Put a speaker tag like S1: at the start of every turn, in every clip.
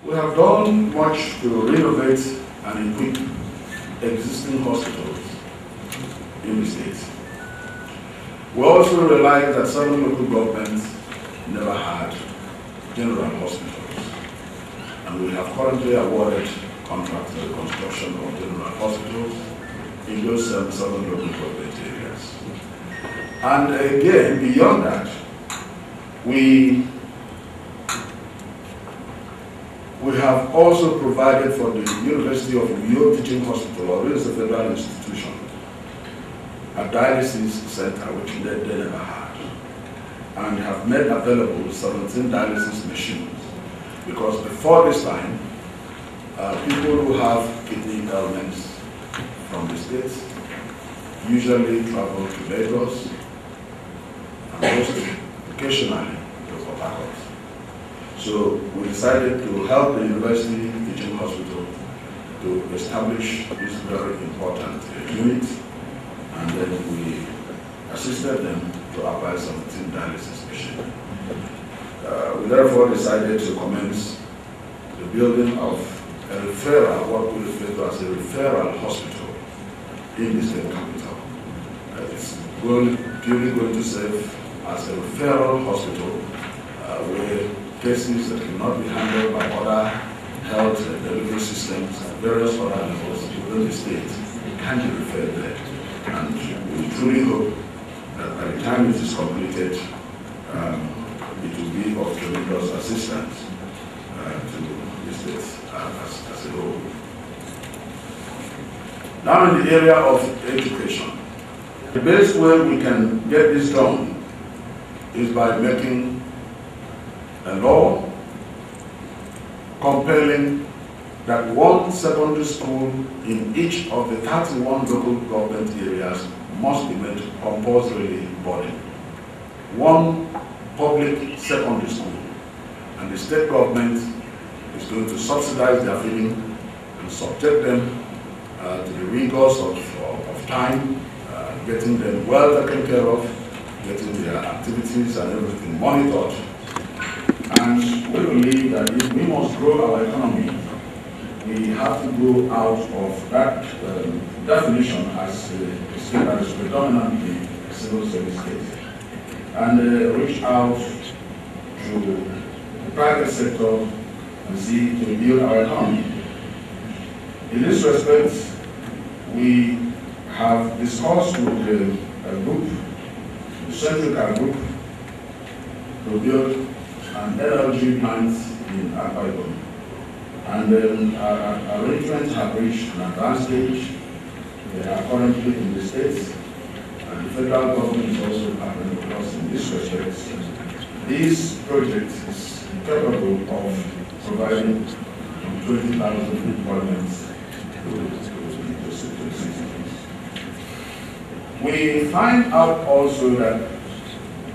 S1: We have done much to renovate and equip existing hospitals in the state. We also realize that some local governments never had general hospitals, and we have currently awarded contracts for the construction of general hospitals in those southern local government areas. And again, beyond that, we have also provided for the University of Uyo Teaching Hospital, or is a federal institution, a dialysis center which they never had, and have made available 17 dialysis machines. Because before this time, people who have kidney ailments from the States usually travel to Lagos and most occasionally to Port Harcourt. So we decided to help the University Teaching Hospital to establish this very important unit, and then we assisted them to acquire 17 dialysis machines. We therefore decided to commence the building of a referral, what we refer to as a referral hospital in the state capital. It's purely going to serve as a referral hospital where cases that cannot be handled by other health delivery systems at various other levels within the state can be referred there. And we truly hope that by the time it is completed, it will be of tremendous assistance to the state as a whole. Now in the area of education, the best way we can get this done is by making a law compelling that one secondary school in each of the 31 local government areas must be made compulsorily boarding. One public secondary school, and the state government is going to subsidize their feeding and subject them to the rigors of time, getting them well taken care of, getting their activities and everything monitored. And we believe that if we must grow our economy, we have to go out of that definition as a state that is predominantly a civil service state, and reach out to the private sector and see to build our economy. In this respect, we have discussed with the group, the Centrica Group, to build an LLG plant in Ekpotu. And arrangements have reached an advanced stage. They are currently in the States, and the federal government is also partnering with us in this respect. This project is capable of providing 20,000 employments to citizens. We find out also that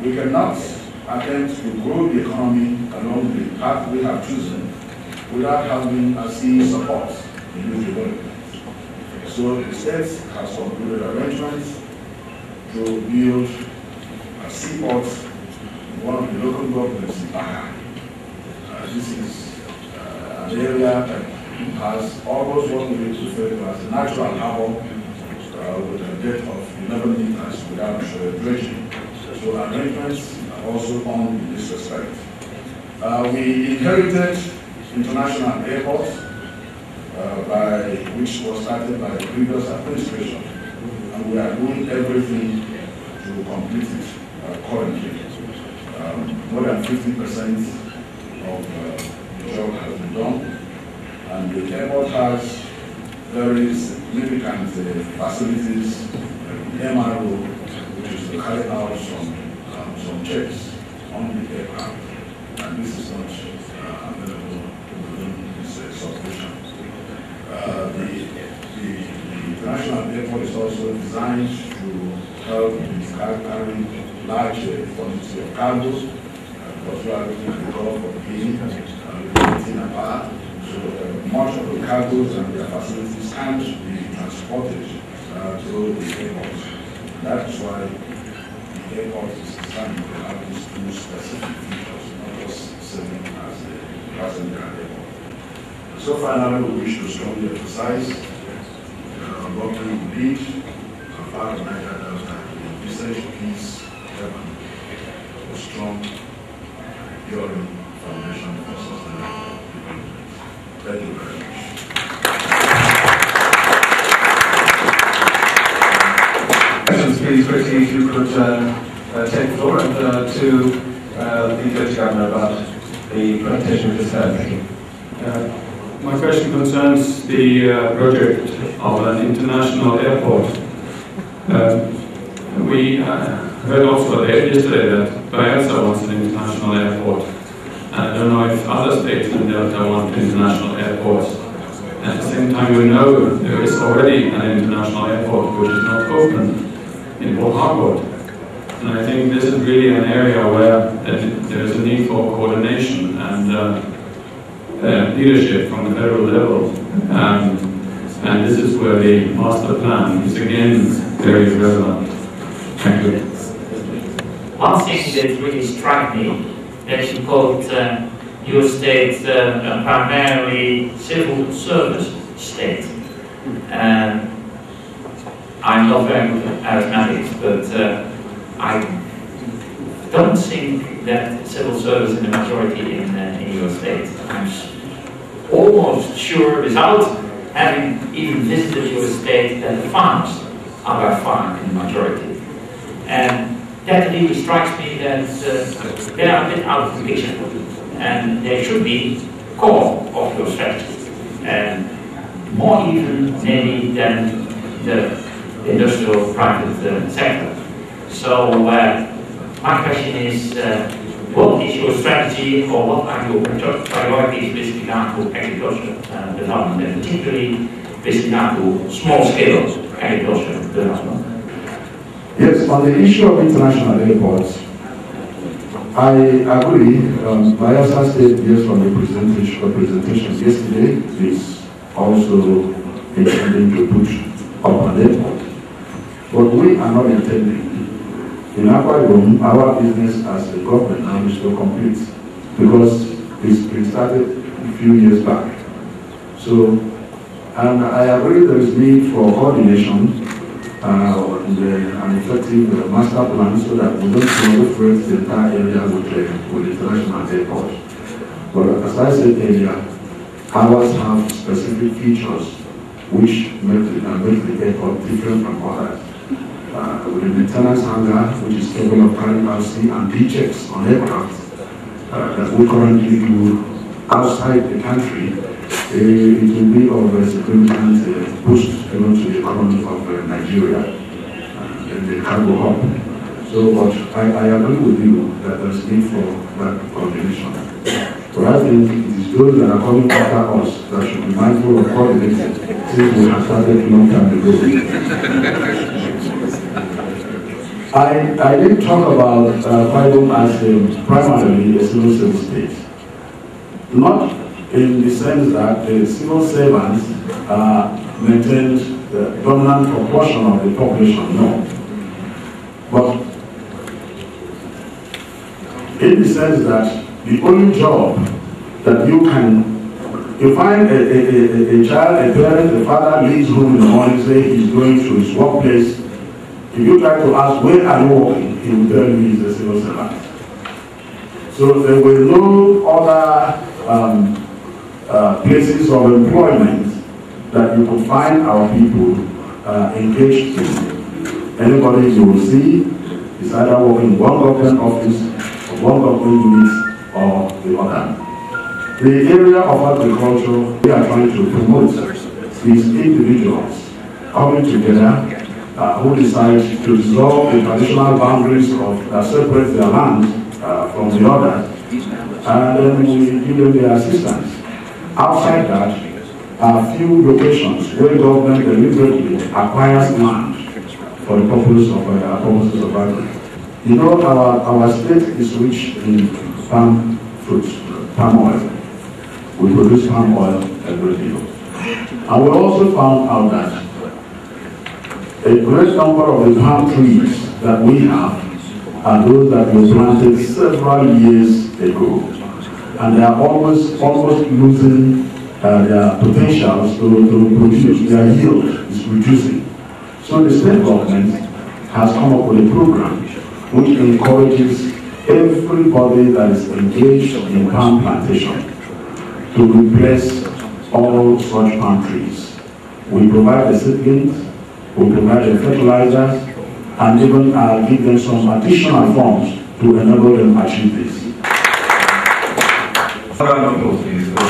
S1: we cannot attempt to grow the economy along the path we have chosen without having a sea support in this development. So the state has concluded arrangements to build a seaport in one of the local governments in Baja. This is an area that has almost what we refer to as a natural harbor with a depth of 11 meters without dredging. So arrangements are also on in this respect. We inherited international airport which was started by the previous administration, and we are doing everything to complete it currently. More than 50% of the job has been done, and the airport has very significant facilities, MRO, which is to carry out some checks on the aircraft, and this is not available within this substation. The international airport is also designed to help in carrying large quantity of cargoes, because we are looking at the Gulf of Guinea, apart. So much of the cargoes and their facilities can't be transported to the airport. That's why the airport is designed to have these two specific features, not just serving as a passenger airport. So finally, we wish to strongly emphasize what we lead and far of Nigeria that the research peace heaven a strong, enduring foundation for sustainable development. Thank you very much.
S2: Please, quickly, if you could take the floor and to the Deputy Governor about the presentation we just had. Thank you.
S3: My question concerns the project of an international airport. We heard also yesterday that Bayelsa wants an international airport. I don't know if other states in Delta want international airports. At the same time, we know there is already an international airport which is not open in Port Harcourt. And I think this is really an area where there is a need for coordination and leadership from the federal level. And this is where the master plan is again very relevant. Thank you.
S4: One thing that really struck me, that you called your state a primarily civil service state. I'm not very good at arithmetic, but I don't think that civil service is the majority in your state. I'm almost sure, without having even visited your state, that the farms are by far in the majority. And that really strikes me that they are a bit out of the picture. And they should be core of your strategy. And more even maybe than the industrial private sector. So my question is, what is your strategy, or what are your priorities with regard to agriculture development, and particularly with regard to small-scale agriculture development?
S1: Yes, on the issue of international airports, I agree. Bayelsa State, based on the presentation yesterday, is also intending to put up an airport. But we are not intending. In Akwa Ibom, our business as a government now is to compete because it started a few years back. So, and I agree there is need for coordination and effective master plan so that we don't proliferate the entire area with international airports. But as I said earlier, ours have specific features which make the airport different from others. With the maintenance hangar, which is capable of carrying RC and D-checks on aircraft that we currently do outside the country, it will be of a significant boost to the economy of Nigeria and the cargo hub. So, but I agree with you that there is need for that coordination. But I think it is those that are coming after us that should be mindful of coordinating since we have started a long time ago. I did talk about Bible as primarily a civil service state. Not in the sense that the civil servants maintain the dominant proportion of the population, no. But in the sense that the only job that you find a child, a parent, a father leaves home in the morning, say he's going to his workplace. If you try to ask, where are you working? He will tell you he's a civil servant. So there were no other places of employment that you could find our people engaged in. Anybody you will see is either working in one government office, or one government unit, or the other. The area of agriculture we are trying to promote is individuals coming together who decide to dissolve the traditional boundaries that separate their land from the others, and then we give them their assistance. Outside that, are few locations where government deliberately acquires land for the purpose of agriculture. You know, our state is rich in palm fruits, palm oil. We produce palm oil every day. And we also found out that a great number of the palm trees that we have are those that were planted several years ago. And they are almost losing their potentials to produce, their yield is reducing. So the state government has come up with a program which encourages everybody that is engaged in palm plantation to replace all such palm trees. We provide the seedlings, we provide the fertilizers, and even give them some additional funds to enable them achieve this.
S2: Round of applause, please.